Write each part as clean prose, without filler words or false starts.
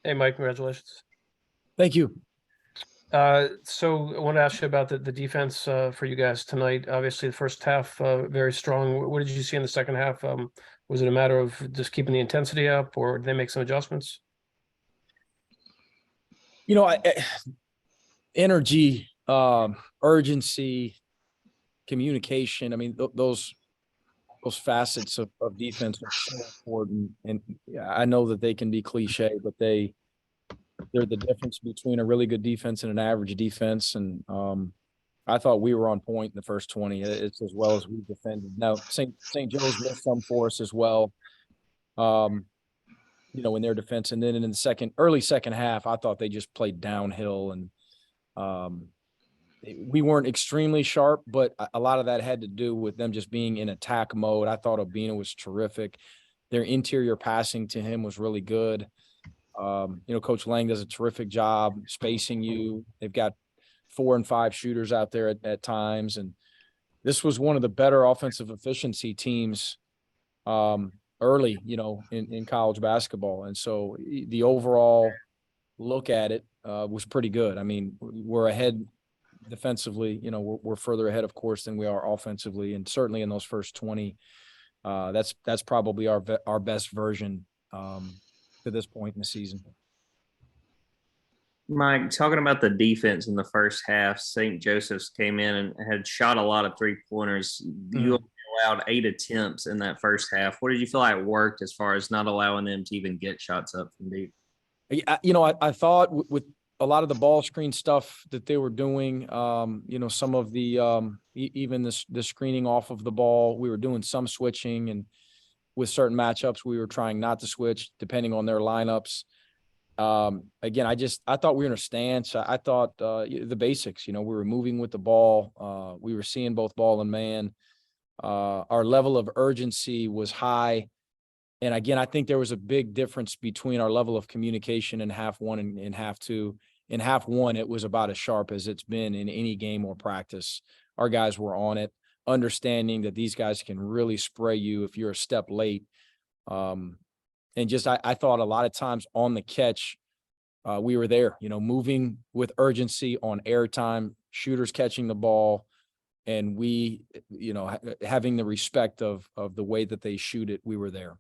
Hey, Mike, congratulations. Thank you. So I want to ask you about the defense for you guys tonight. Obviously, the first half very strong. What did you see in the second half? Was it a matter of just keeping the intensity up, or did they make some adjustments? You know, energy, urgency, communication. I mean, those facets of defense are so important. And yeah, I know that they can be cliche, but they're the difference between a really good defense and an average defense. And I thought we were on point in the first 20. It's as well as we defended. Now, St. Joe's missed some for us as well. Um, in their defense, and then in the early second half, I thought they just played downhill, and um, we weren't extremely sharp, but a lot of that had to do with them just being in attack mode. I thought Obina was terrific. Their interior passing to him was really good. Coach Lang does a terrific job spacing you. They've got 4 and 5 shooters out there at times, and this was one of the better offensive efficiency teams early, in college basketball. And so the overall look at it was pretty good. I mean, we're ahead defensively, we're further ahead, of course, than we are offensively. And certainly in those first 20, that's probably our best version to this point in the season. Mike, talking about the defense in the first half, St. Joseph's came in and had shot a lot of 3-pointers. You allowed 8 attempts in that first half. What did you feel like worked as far as not allowing them to even get shots up from deep? I thought with a lot of the ball screen stuff that they were doing, some of the even the screening off of the ball, we were doing some switching, and with certain matchups, we were trying not to switch depending on their lineups. Again, I thought we were in a stance. I thought the basics, we were moving with the ball. We were seeing both ball and man. Our level of urgency was high. And again, I think there was a big difference between our level of communication in half one and half two. In half one, it was about as sharp as it's been in any game or practice. Our guys were on it, understanding that these guys can really spray you if you're a step late. And just I thought a lot of times on the catch, we were there, moving with urgency on airtime, shooters catching the ball, and we, having the respect of the way that they shoot it, we were there.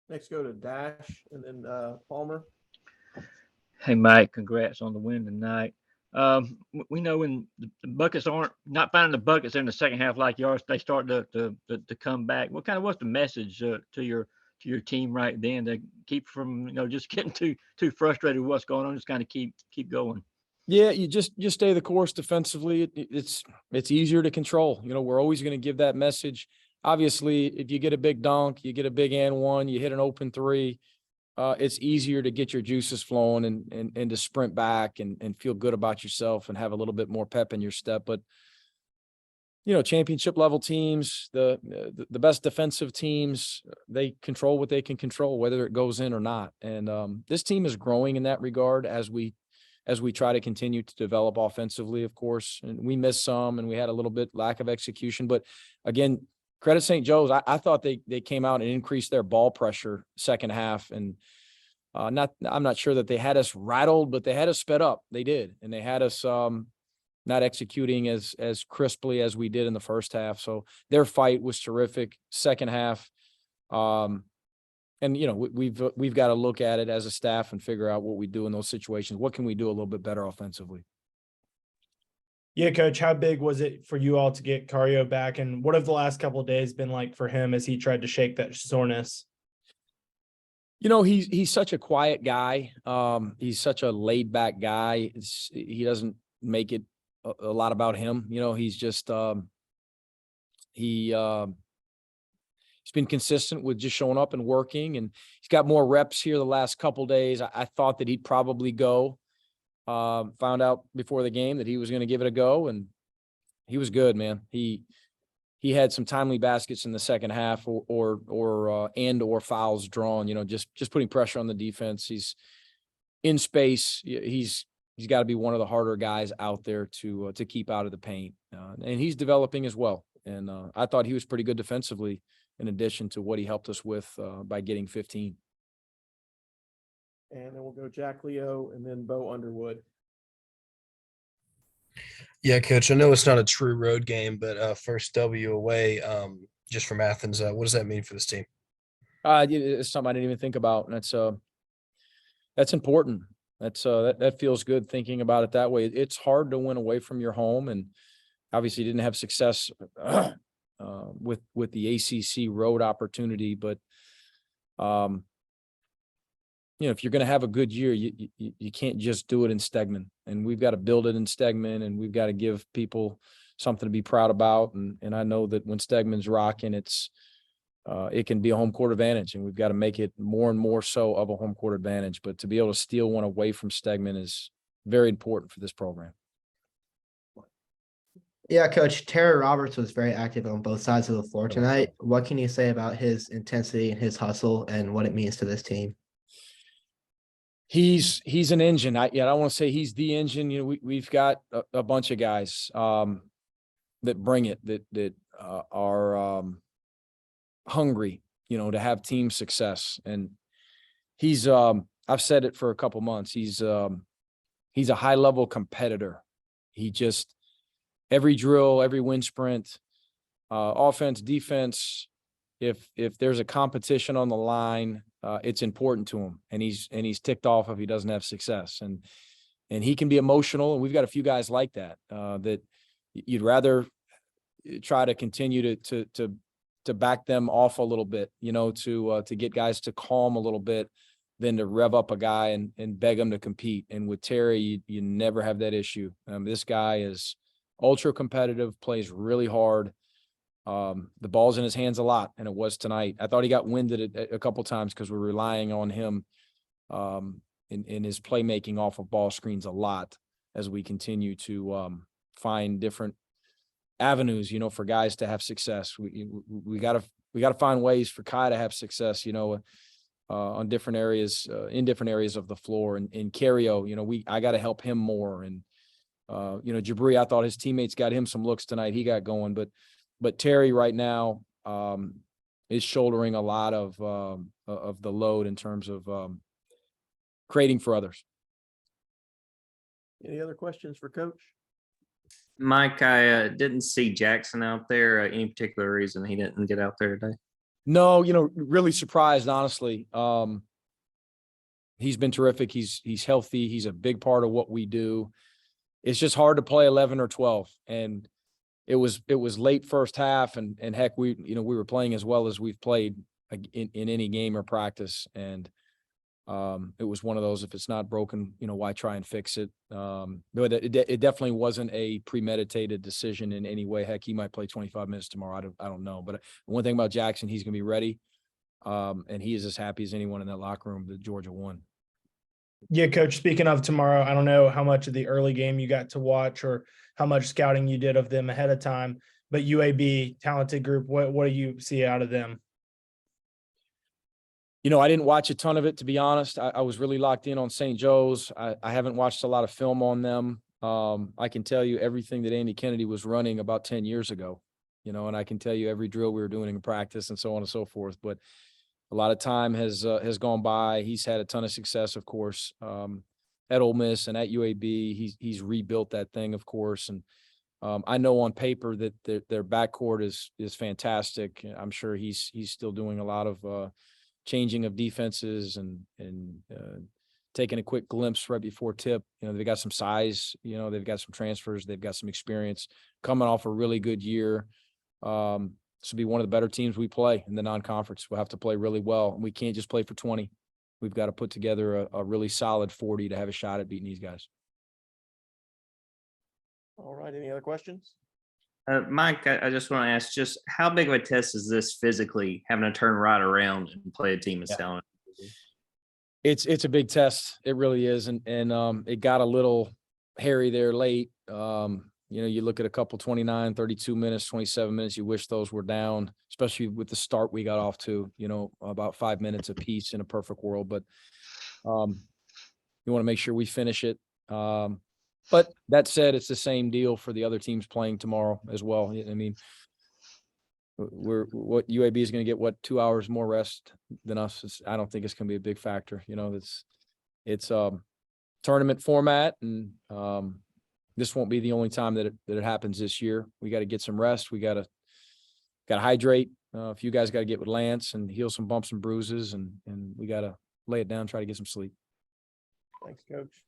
Next, go to Dash, and then Palmer. Hey, Mike, congrats on the win tonight. We know when the buckets aren't not finding the buckets in the second half like yours, they start to come back. What's the message to your team right then to keep from just getting too frustrated with what's going on, just kind of keep going? Yeah, you just stay the course defensively. It's easier to control. We're always going to give that message. Obviously, if you get a big dunk, you get a big and one, you hit an open three, it's easier to get your juices flowing and to sprint back and feel good about yourself and have a little bit more pep in your step. But championship level teams, the best defensive teams, they control what they can control, whether it goes in or not. And this team is growing in that regard as we try to continue to develop offensively, of course. And we missed some, and we had a little bit lack of execution. But again, credit St. Joe's. I thought they came out and increased their ball pressure second half, and I'm not sure that they had us rattled, but they had us sped up. They did, and they had us not executing as crisply as we did in the first half. So their fight was terrific. Second half, and we've got to look at it as a staff and figure out what we do in those situations. What can we do a little bit better offensively? Yeah, Coach, how big was it for you all to get Cario back? And what have the last couple of days been like for him as he tried to shake that soreness? He's such a quiet guy. He's such a laid back guy. He doesn't make it a lot about him. He's just he's been consistent with just showing up and working, and he's got more reps here the last couple of days. I thought that he'd probably go. Found out before the game that he was going to give it a go, and he was good, man. He had some timely baskets in the second half, or fouls drawn. Just putting pressure on the defense. He's in space. He's got to be one of the harder guys out there to keep out of the paint, and he's developing as well. And I thought he was pretty good defensively, in addition to what he helped us with by getting 15. and then we'll go Jack Leo and then Bo Underwood. Yeah, coach, I know it's not a true road game, but first W away, just from Athens. What does that mean for this team? It's something I didn't even think about, and that's important. That feels good thinking about it that way. It's hard to win away from your home, and obviously didn't have success with the ACC road opportunity. But if you're going to have a good year, you can't just do it in Stegman, and we've got to build it in Stegman, and we've got to give people something to be proud about. And I know that when Stegman's rocking, it can be a home court advantage, and we've got to make it more and more so of a home court advantage. But to be able to steal one away from Stegman is very important for this program. Yeah, Coach, Terry Roberts was very active on both sides of the floor tonight. What can you say about his intensity and his hustle and what it means to this team? He's an engine. I don't want to say he's the engine. We've got a bunch of guys that bring it, that are hungry, to have team success. And he's I've said it for a couple months. He's a high level competitor. He just, every drill, every wind sprint, offense, defense, if there's a competition on the line, it's important to him, and he's ticked off if he doesn't have success. And he can be emotional, and we've got a few guys like that, that you'd rather try to continue to back them off a little bit, to get guys to calm a little bit than to rev up a guy and beg him to compete. And with Terry, you never have that issue. This guy is ultra competitive, plays really hard. The ball's in his hands a lot, and it was tonight. I thought he got winded a couple times because we're relying on him in his playmaking off of ball screens a lot as we continue to find different avenues, for guys to have success. We gotta find ways for Kai to have success, on different areas, in different areas of the floor. And Cario, I got to help him more. And Jabri, I thought his teammates got him some looks tonight. He got going, but Terry right now is shouldering a lot of the load in terms of creating for others. Any other questions for Coach? Mike, I didn't see Jackson out there. Any particular reason he didn't get out there today? No, really surprised, honestly. He's been terrific. He's healthy. He's a big part of what we do. It's just hard to play 11 or 12. And it was late first half, and heck, we were playing as well as we've played in any game or practice. And it was one of those, if it's not broken, why try and fix it? But it definitely wasn't a premeditated decision in any way. Heck, he might play 25 minutes tomorrow. I don't know. But one thing about Jackson, he's going to be ready. And he is as happy as anyone in that locker room that Georgia won. Yeah, Coach, speaking of tomorrow, I don't know how much of the early game you got to watch or how much scouting you did of them ahead of time, but UAB, talented group, what do you see out of them? I didn't watch a ton of it, to be honest. I was really locked in on St. Joe's. I haven't watched a lot of film on them. I can tell you everything that Andy Kennedy was running about 10 years ago, and I can tell you every drill we were doing in practice and so on and so forth. But a lot of time has gone by. He's had a ton of success, of course, at Ole Miss and at UAB. He's rebuilt that thing, of course. And I know on paper that their backcourt is fantastic. I'm sure he's still doing a lot of changing of defenses and taking a quick glimpse right before tip. They've got some size, they've got some transfers, they've got some experience coming off a really good year. This will be one of the better teams we play in the non-conference. We'll have to play really well. We can't just play for 20. We've got to put together a really solid 40 to have a shot at beating these guys. All right. Any other questions? Mike, I just want to ask, just how big of a test is this physically, having to turn right around and play a team as talented? It's a big test. It really is. And it got a little hairy there late. You look at a couple 29, 32 minutes, 27 minutes, you wish those were down, especially with the start we got off to, about 5 minutes apiece in a perfect world. But you want to make sure we finish it. But that said, it's the same deal for the other teams playing tomorrow as well. I mean, what UAB is going to get 2 hours more rest than us. I don't think it's going to be a big factor. it's tournament format, and this won't be the only time that it happens this year. We got to get some rest. We got to hydrate. A few guys got to get with Lance and heal some bumps and bruises, and we got to lay it down, try to get some sleep. Thanks, Coach.